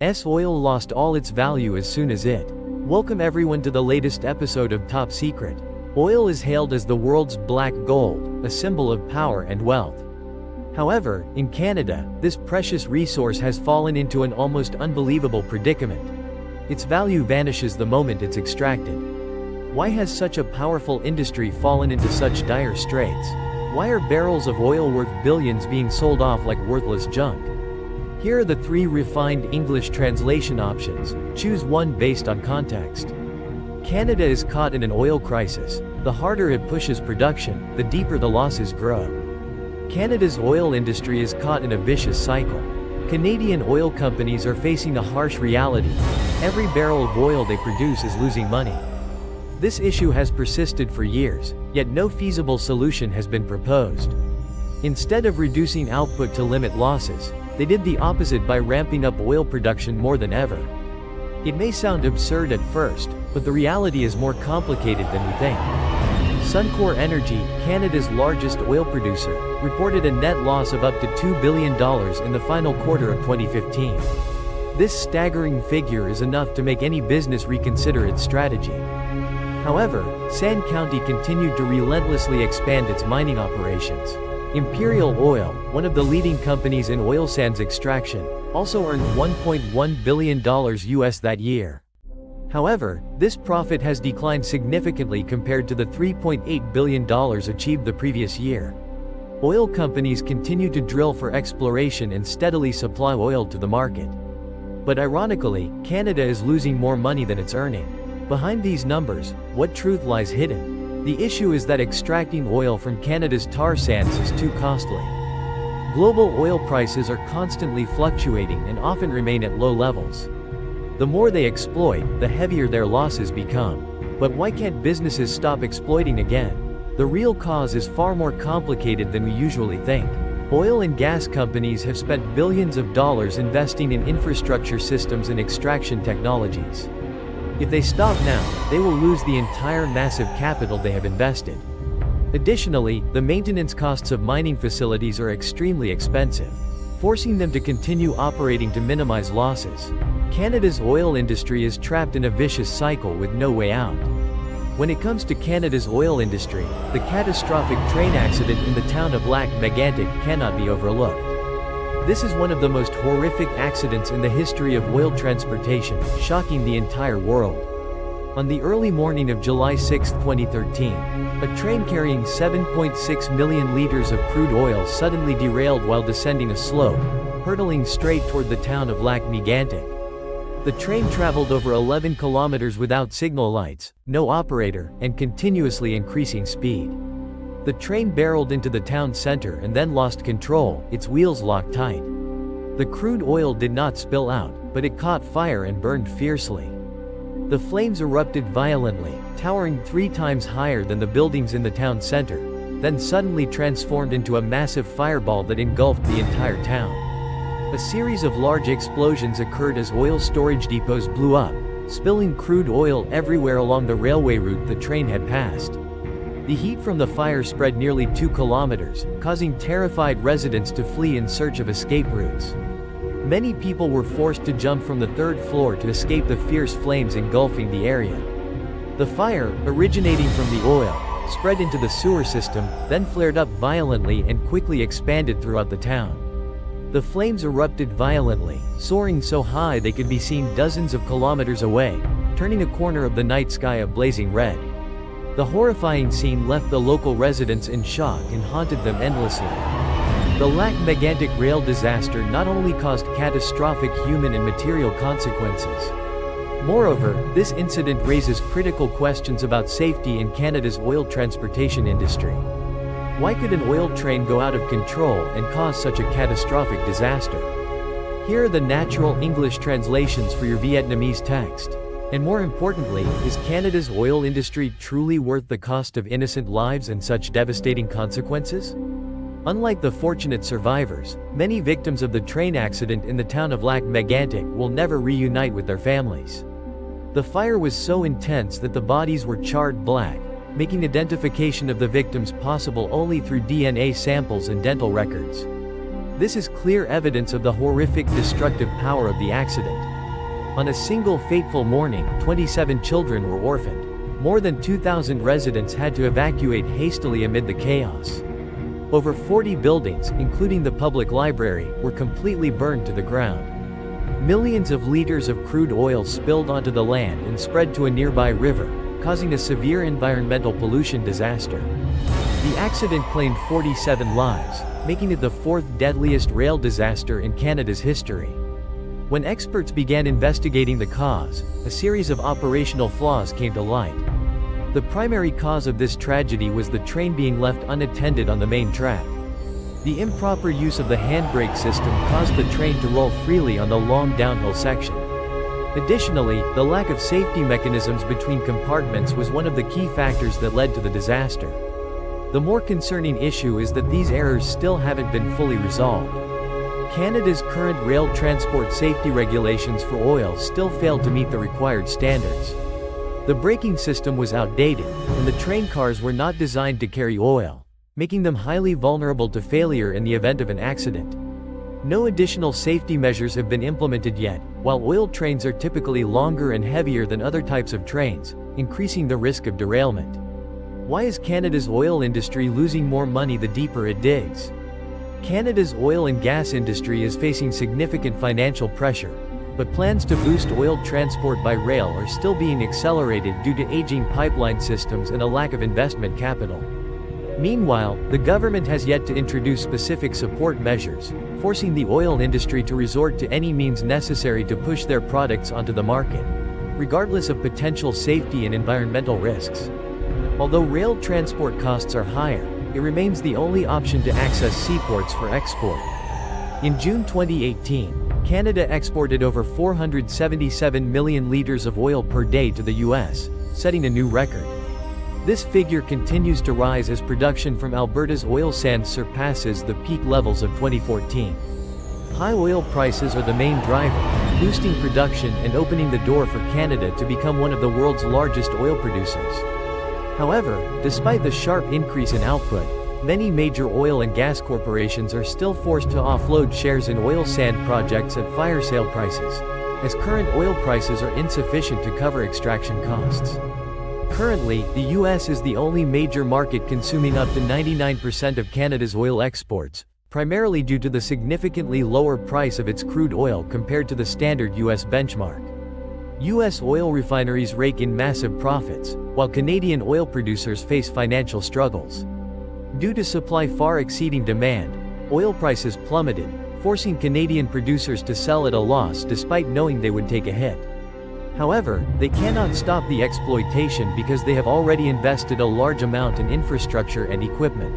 Oil lost all its value as soon as it. Welcome everyone to the latest episode of Top Secret. Oil is hailed as the world's black gold, a symbol of power and wealth. However, in Canada, this precious resource has fallen into an almost unbelievable predicament. Its value vanishes the moment it's extracted. Why has such a powerful industry fallen into such dire straits? Why are barrels of oil worth billions being sold off like worthless junk? Here are the 3 refined English translation options. Choose one based on context. Canada is caught in an oil crisis. The harder it pushes production, the deeper the losses grow. Canada's oil industry is caught in a vicious cycle. Canadian oil companies are facing a harsh reality. Every barrel of oil they produce is losing money. This issue has persisted for years, yet no feasible solution has been proposed. Instead of reducing output to limit losses, they did the opposite by ramping up oil production more than ever. It may sound absurd at first, but the reality is more complicated than we think. Suncor Energy, Canada's largest oil producer, reported a net loss of up to $2 billion in the final quarter of 2015. This staggering figure is enough to make any business reconsider its strategy. However, Sand County continued to relentlessly expand its mining operations. Imperial Oil, one of the leading companies in oil sands extraction, also earned $1.1 billion US that year. However, this profit has declined significantly compared to the $3.8 billion achieved the previous year. Oil companies continue to drill for exploration and steadily supply oil to the market. But ironically, Canada is losing more money than it's earning. Behind these numbers, what truth lies hidden? The issue is that extracting oil from Canada's tar sands is too costly. Global oil prices are constantly fluctuating and often remain at low levels. The more they exploit, the heavier their losses become. But why can't businesses stop exploiting again? The real cause is far more complicated than we usually think. Oil and gas companies have spent billions of dollars investing in infrastructure systems and extraction technologies. If they stop now, they will lose the entire massive capital they have invested. Additionally, the maintenance costs of mining facilities are extremely expensive, forcing them to continue operating to minimize losses. Canada's oil industry is trapped in a vicious cycle with no way out. When it comes to Canada's oil industry, the catastrophic train accident in the town of Lac-Mégantic cannot be overlooked. This is one of the most horrific accidents in the history of oil transportation, shocking the entire world. On the early morning of July 6, 2013, a train carrying 7.6 million liters of crude oil suddenly derailed while descending a slope, hurtling straight toward the town of Lac-Mégantic. The train traveled over 11 kilometers without signal lights, no operator, and continuously increasing speed. The train barreled into the town center and then lost control, its wheels locked tight. The crude oil did not spill out, but it caught fire and burned fiercely. The flames erupted violently, towering 3 times higher than the buildings in the town center, then suddenly transformed into a massive fireball that engulfed the entire town. A series of large explosions occurred as oil storage depots blew up, spilling crude oil everywhere along the railway route the train had passed. The heat from the fire spread nearly 2 kilometers, causing terrified residents to flee in search of escape routes. Many people were forced to jump from the 3rd floor to escape the fierce flames engulfing the area. The fire, originating from the oil, spread into the sewer system, then flared up violently and quickly expanded throughout the town. The flames erupted violently, soaring so high they could be seen dozens of kilometers away, turning a corner of the night sky a blazing red. The horrifying scene left the local residents in shock and haunted them endlessly. The Lac-Mégantic rail disaster not only caused catastrophic human and material consequences. Moreover, this incident raises critical questions about safety in Canada's oil transportation industry. Why could an oil train go out of control and cause such a catastrophic disaster? Here are the natural English translations for your Vietnamese text. And more importantly, is Canada's oil industry truly worth the cost of innocent lives and such devastating consequences? Unlike the fortunate survivors, many victims of the train accident in the town of Lac-Mégantic will never reunite with their families. The fire was so intense that the bodies were charred black, making identification of the victims possible only through DNA samples and dental records. This is clear evidence of the horrific destructive power of the accident. On a single fateful morning, 27 children were orphaned. More than 2,000 residents had to evacuate hastily amid the chaos. Over 40 buildings, including the public library, were completely burned to the ground. Millions of liters of crude oil spilled onto the land and spread to a nearby river, causing a severe environmental pollution disaster. The accident claimed 47 lives, making it the fourth deadliest rail disaster in Canada's history. When experts began investigating the cause, a series of operational flaws came to light. The primary cause of this tragedy was the train being left unattended on the main track. The improper use of the handbrake system caused the train to roll freely on the long downhill section. Additionally, the lack of safety mechanisms between compartments was one of the key factors that led to the disaster. The more concerning issue is that these errors still haven't been fully resolved. Canada's current rail transport safety regulations for oil still failed to meet the required standards. The braking system was outdated, and the train cars were not designed to carry oil, making them highly vulnerable to failure in the event of an accident. No additional safety measures have been implemented yet, while oil trains are typically longer and heavier than other types of trains, increasing the risk of derailment. Why is Canada's oil industry losing more money the deeper it digs? Canada's oil and gas industry is facing significant financial pressure, but plans to boost oil transport by rail are still being accelerated due to aging pipeline systems and a lack of investment capital. Meanwhile, the government has yet to introduce specific support measures, forcing the oil industry to resort to any means necessary to push their products onto the market, regardless of potential safety and environmental risks. Although rail transport costs are higher, it remains the only option to access seaports for export. In June 2018, Canada exported over 477 million liters of oil per day to the US, setting a new record. This figure continues to rise as production from Alberta's oil sands surpasses the peak levels of 2014. High oil prices are the main driver, boosting production and opening the door for Canada to become one of the world's largest oil producers. However, despite the sharp increase in output, many major oil and gas corporations are still forced to offload shares in oil sand projects at fire sale prices, as current oil prices are insufficient to cover extraction costs. Currently, the US is the only major market consuming up to 99% of Canada's oil exports, primarily due to the significantly lower price of its crude oil compared to the standard US benchmark. US oil refineries rake in massive profits, while Canadian oil producers face financial struggles. Due to supply far exceeding demand, oil prices plummeted, forcing Canadian producers to sell at a loss despite knowing they would take a hit. However, they cannot stop the exploitation because they have already invested a large amount in infrastructure and equipment.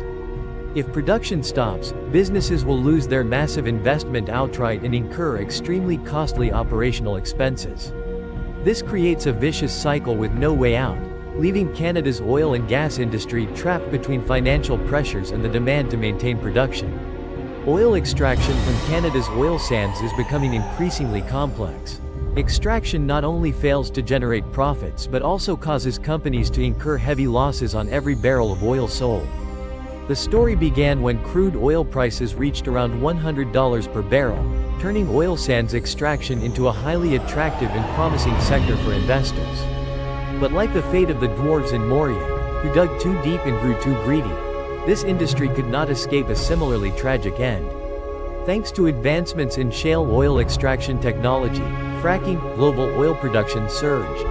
If production stops, businesses will lose their massive investment outright and incur extremely costly operational expenses. This creates a vicious cycle with no way out, leaving Canada's oil and gas industry trapped between financial pressures and the demand to maintain production. Oil extraction from Canada's oil sands is becoming increasingly complex. Extraction not only fails to generate profits but also causes companies to incur heavy losses on every barrel of oil sold. The story began when crude oil prices reached around $100 per barrel, turning oil sands extraction into a highly attractive and promising sector for investors. But like the fate of the dwarves in Moria, who dug too deep and grew too greedy, this industry could not escape a similarly tragic end. Thanks to advancements in shale oil extraction technology, fracking, global oil production surged,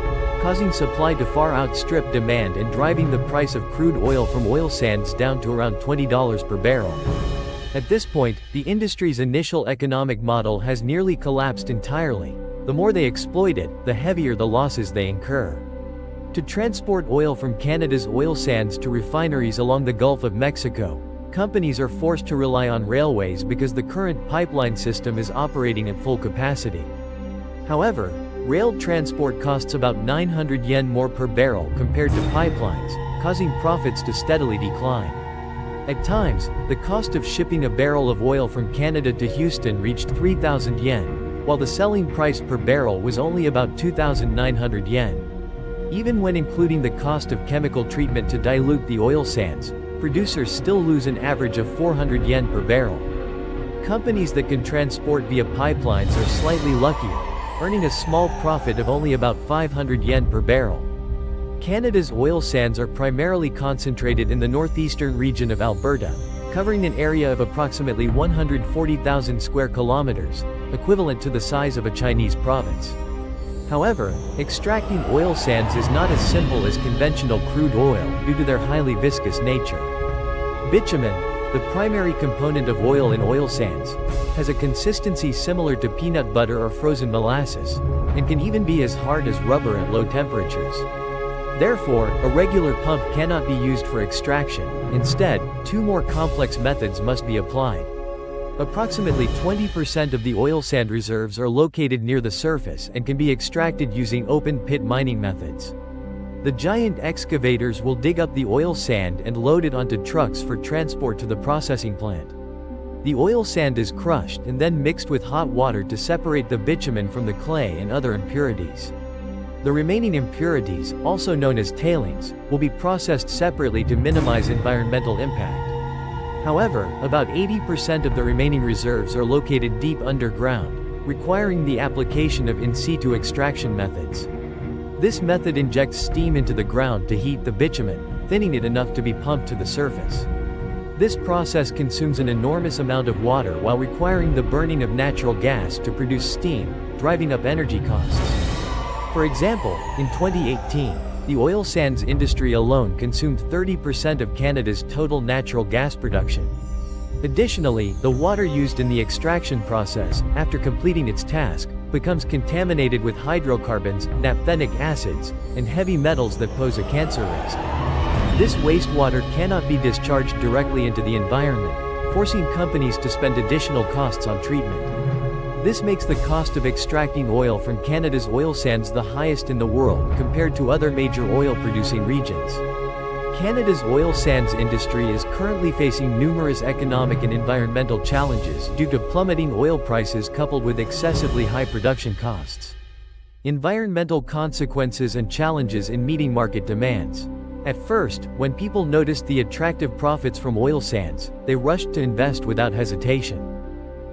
causing supply to far outstrip demand and driving the price of crude oil from oil sands down to around $20 per barrel. At this point, the industry's initial economic model has nearly collapsed entirely. The more they exploit it, the heavier the losses they incur. To transport oil from Canada's oil sands to refineries along the Gulf of Mexico, companies are forced to rely on railways because the current pipeline system is operating at full capacity. However, rail transport costs about 900 yen more per barrel compared to pipelines, causing profits to steadily decline. At times, the cost of shipping a barrel of oil from Canada to Houston reached 3,000 yen, while the selling price per barrel was only about 2,900 yen. Even when including the cost of chemical treatment to dilute the oil sands, producers still lose an average of 400 yen per barrel. Companies that can transport via pipelines are slightly luckier, earning a small profit of only about 500 yen per barrel. Canada's oil sands are primarily concentrated in the northeastern region of Alberta, covering an area of approximately 140,000 square kilometers, equivalent to the size of a Chinese province. However, extracting oil sands is not as simple as conventional crude oil due to their highly viscous nature. Bitumen, the primary component of oil in oil sands, has a consistency similar to peanut butter or frozen molasses, and can even be as hard as rubber at low temperatures. Therefore, a regular pump cannot be used for extraction. Instead, two more complex methods must be applied. Approximately 20% of the oil sand reserves are located near the surface and can be extracted using open-pit mining methods. The giant excavators will dig up the oil sand and load it onto trucks for transport to the processing plant. The oil sand is crushed and then mixed with hot water to separate the bitumen from the clay and other impurities. The remaining impurities, also known as tailings, will be processed separately to minimize environmental impact. However, about 80% of the remaining reserves are located deep underground, requiring the application of in situ extraction methods. This method injects steam into the ground to heat the bitumen, thinning it enough to be pumped to the surface. This process consumes an enormous amount of water while requiring the burning of natural gas to produce steam, driving up energy costs. For example, in 2018, the oil sands industry alone consumed 30% of Canada's total natural gas production. Additionally, the water used in the extraction process, after completing its task, becomes contaminated with hydrocarbons, naphthenic acids, and heavy metals that pose a cancer risk. This wastewater cannot be discharged directly into the environment, forcing companies to spend additional costs on treatment. This makes the cost of extracting oil from Canada's oil sands the highest in the world compared to other major oil-producing regions. Canada's oil sands industry is currently facing numerous economic and environmental challenges due to plummeting oil prices coupled with excessively high production costs. Environmental consequences and challenges in meeting market demands. At first, when people noticed the attractive profits from oil sands, they rushed to invest without hesitation.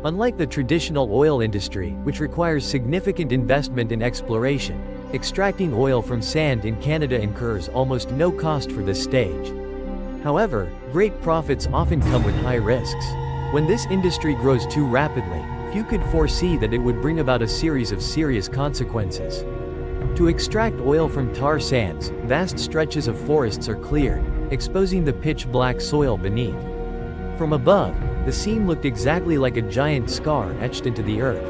Unlike the traditional oil industry, which requires significant investment in exploration, extracting oil from sand in Canada incurs almost no cost for this stage. However, great profits often come with high risks. When this industry grows too rapidly, few could foresee that it would bring about a series of serious consequences. To extract oil from tar sands, vast stretches of forests are cleared, exposing the pitch-black soil beneath. From above, the scene looked exactly like a giant scar etched into the earth.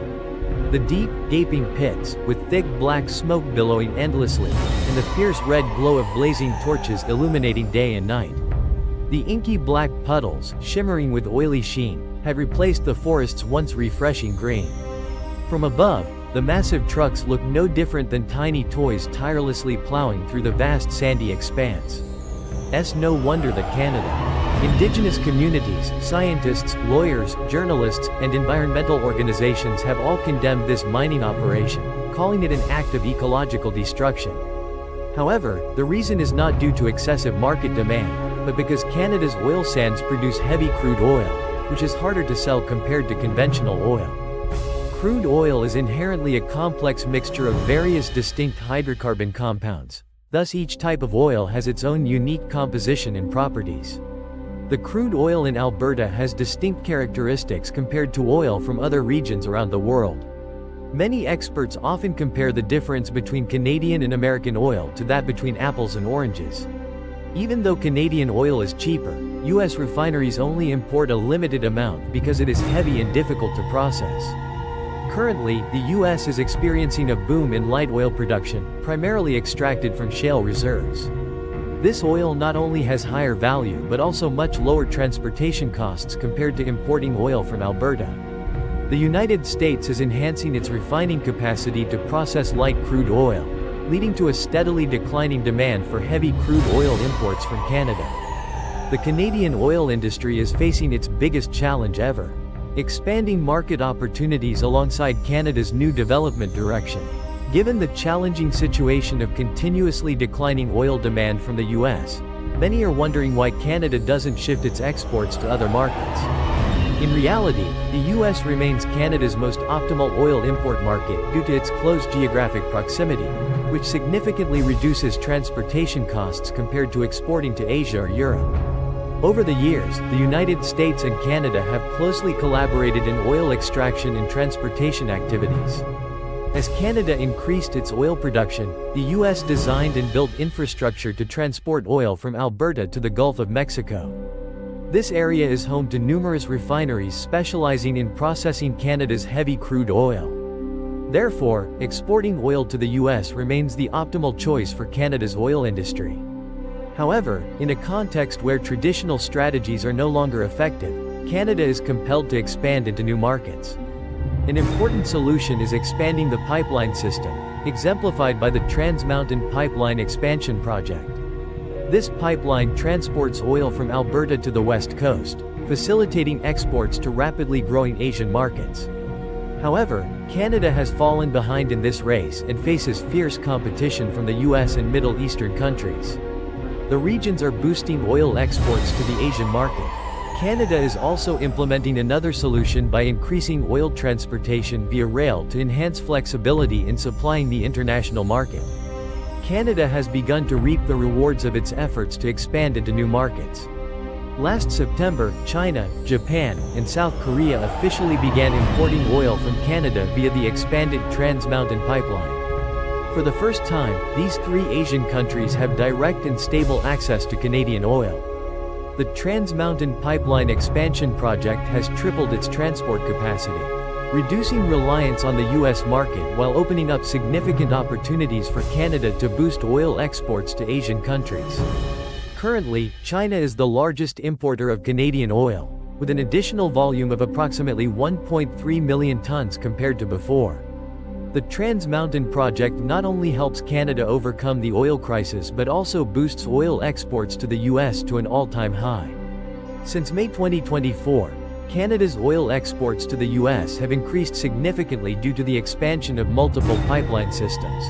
The deep, gaping pits, with thick black smoke billowing endlessly, and the fierce red glow of blazing torches illuminating day and night. The inky black puddles, shimmering with oily sheen, had replaced the forest's once refreshing green. From above, the massive trucks looked no different than tiny toys tirelessly plowing through the vast sandy expanse. No wonder that Canada, Indigenous communities, scientists, lawyers, journalists, and environmental organizations have all condemned this mining operation, calling it an act of ecological destruction. However, the reason is not due to excessive market demand, but because Canada's oil sands produce heavy crude oil, which is harder to sell compared to conventional oil. Crude oil is inherently a complex mixture of various distinct hydrocarbon compounds. Thus each type of oil has its own unique composition and properties. The crude oil in Alberta has distinct characteristics compared to oil from other regions around the world. Many experts often compare the difference between Canadian and American oil to that between apples and oranges. Even though Canadian oil is cheaper, U.S. refineries only import a limited amount because it is heavy and difficult to process. Currently, the U.S. is experiencing a boom in light oil production, primarily extracted from shale reserves. This oil not only has higher value but also much lower transportation costs compared to importing oil from Alberta. The United States is enhancing its refining capacity to process light crude oil, leading to a steadily declining demand for heavy crude oil imports from Canada. The Canadian oil industry is facing its biggest challenge ever: expanding market opportunities alongside Canada's new development direction. Given the challenging situation of continuously declining oil demand from the U.S., many are wondering why Canada doesn't shift its exports to other markets. In reality, the US remains Canada's most optimal oil import market due to its close geographic proximity, which significantly reduces transportation costs compared to exporting to Asia or Europe. Over the years, the United States and Canada have closely collaborated in oil extraction and transportation activities. As Canada increased its oil production, the US designed and built infrastructure to transport oil from Alberta to the Gulf of Mexico. This area is home to numerous refineries specializing in processing Canada's heavy crude oil. Therefore, exporting oil to the US remains the optimal choice for Canada's oil industry. However, in a context where traditional strategies are no longer effective, Canada is compelled to expand into new markets. An important solution is expanding the pipeline system, exemplified by the Trans Mountain Pipeline Expansion Project. This pipeline transports oil from Alberta to the West Coast, facilitating exports to rapidly growing Asian markets. However, Canada has fallen behind in this race and faces fierce competition from the US and Middle Eastern countries. The regions are boosting oil exports to the Asian market. Canada is also implementing another solution by increasing oil transportation via rail to enhance flexibility in supplying the international market. Canada has begun to reap the rewards of its efforts to expand into new markets. Last September, China, Japan, and South Korea officially began importing oil from Canada via the expanded Trans Mountain Pipeline. For the first time, these three Asian countries have direct and stable access to Canadian oil. The Trans Mountain Pipeline Expansion Project has tripled its transport capacity, reducing reliance on the US market while opening up significant opportunities for Canada to boost oil exports to Asian countries. Currently, China is the largest importer of Canadian oil, with an additional volume of approximately 1.3 million tons compared to before. The Trans Mountain Project not only helps Canada overcome the oil crisis but also boosts oil exports to the US to an all-time high. Since May 2024, Canada's oil exports to the US have increased significantly due to the expansion of multiple pipeline systems,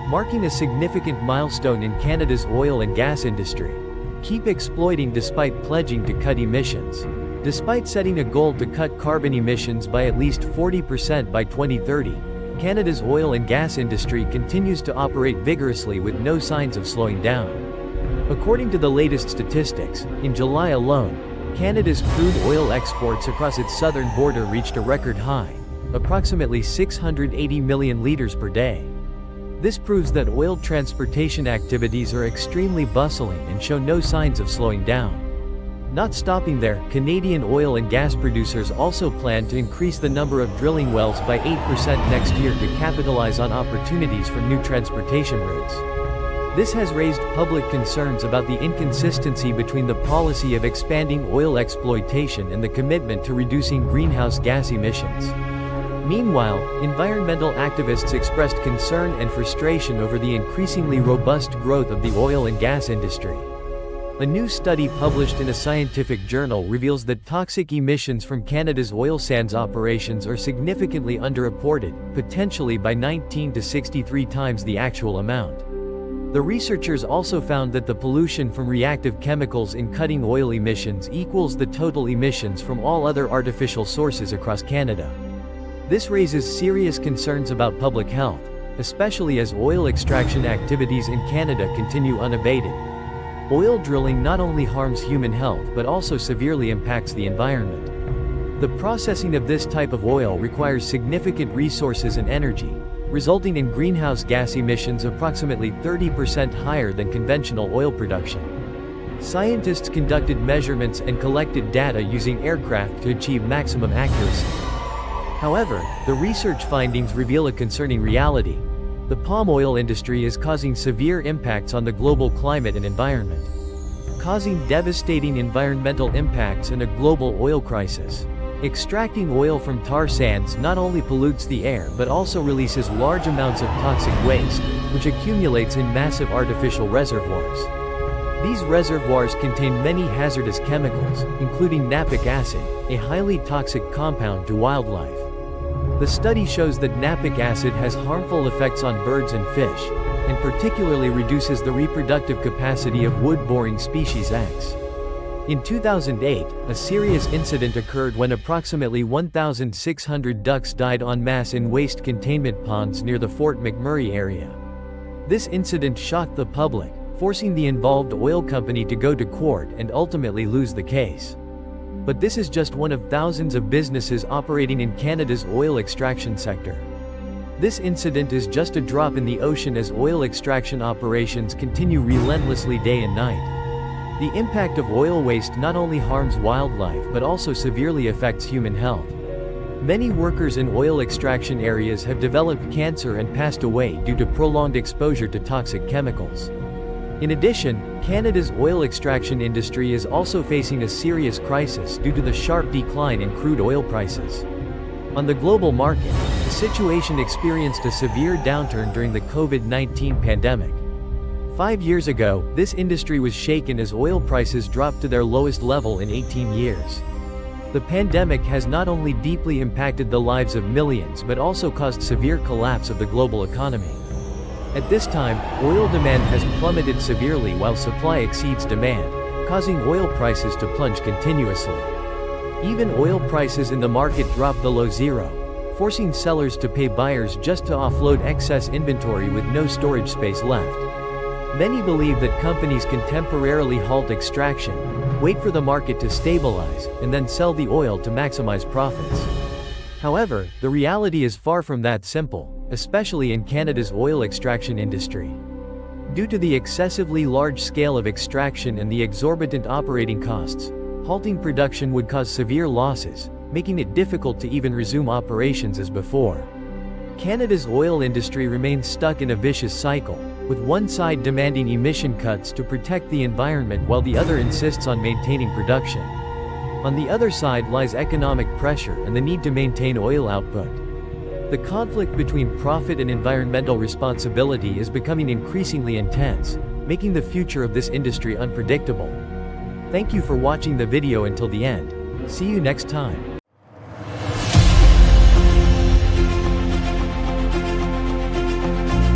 marking a significant milestone in Canada's oil and gas industry. Keep exploiting despite pledging to cut emissions. Despite setting a goal to cut carbon emissions by at least 40% by 2030, Canada's oil and gas industry continues to operate vigorously with no signs of slowing down. According to the latest statistics, in July alone, Canada's crude oil exports across its southern border reached a record high, approximately 680 million liters per day. This proves that oil transportation activities are extremely bustling and show no signs of slowing down. Not stopping there, Canadian oil and gas producers also plan to increase the number of drilling wells by 8% next year to capitalize on opportunities from new transportation routes. This has raised public concerns about the inconsistency between the policy of expanding oil exploitation and the commitment to reducing greenhouse gas emissions. Meanwhile, environmental activists expressed concern and frustration over the increasingly robust growth of the oil and gas industry. A new study published in a scientific journal reveals that toxic emissions from Canada's oil sands operations are significantly underreported, potentially by 19 to 63 times the actual amount. The researchers also found that the pollution from reactive chemicals in cutting oil emissions equals the total emissions from all other artificial sources across Canada. This raises serious concerns about public health, especially as oil extraction activities in Canada continue unabated. Oil drilling not only harms human health but also severely impacts the environment. The processing of this type of oil requires significant resources and energy, resulting in greenhouse gas emissions approximately 30% higher than conventional oil production. Scientists conducted measurements and collected data using aircraft to achieve maximum accuracy. However, the research findings reveal a concerning reality. The palm oil industry is causing severe impacts on the global climate and environment, causing devastating environmental impacts and a global oil crisis. Extracting oil from tar sands not only pollutes the air but also releases large amounts of toxic waste, which accumulates in massive artificial reservoirs. These reservoirs contain many hazardous chemicals, including napic acid, a highly toxic compound to wildlife. The study shows that napic acid has harmful effects on birds and fish, and particularly reduces the reproductive capacity of wood-boring species eggs. In 2008, a serious incident occurred when approximately 1,600 ducks died en masse in waste containment ponds near the Fort McMurray area. This incident shocked the public, forcing the involved oil company to go to court and ultimately lose the case. But this is just one of thousands of businesses operating in Canada's oil extraction sector. This incident is just a drop in the ocean as oil extraction operations continue relentlessly day and night. The impact of oil waste not only harms wildlife but also severely affects human health. Many workers in oil extraction areas have developed cancer and passed away due to prolonged exposure to toxic chemicals. In addition, Canada's oil extraction industry is also facing a serious crisis due to the sharp decline in crude oil prices. On the global market, the situation experienced a severe downturn during the COVID-19 pandemic. 5 years ago, this industry was shaken as oil prices dropped to their lowest level in 18 years. The pandemic has not only deeply impacted the lives of millions but also caused severe collapse of the global economy. At this time, oil demand has plummeted severely while supply exceeds demand, causing oil prices to plunge continuously. Even oil prices in the market dropped below zero, forcing sellers to pay buyers just to offload excess inventory with no storage space left. Many believe that companies can temporarily halt extraction, wait for the market to stabilize, and then sell the oil to maximize profits. However, the reality is far from that simple, especially in Canada's oil extraction industry. Due to the excessively large scale of extraction and the exorbitant operating costs, halting production would cause severe losses, making it difficult to even resume operations as before. Canada's oil industry remains stuck in a vicious cycle, with one side demanding emission cuts to protect the environment while the other insists on maintaining production. On the other side lies economic pressure and the need to maintain oil output. The conflict between profit and environmental responsibility is becoming increasingly intense, making the future of this industry unpredictable. Thank you for watching the video until the end. See you next time.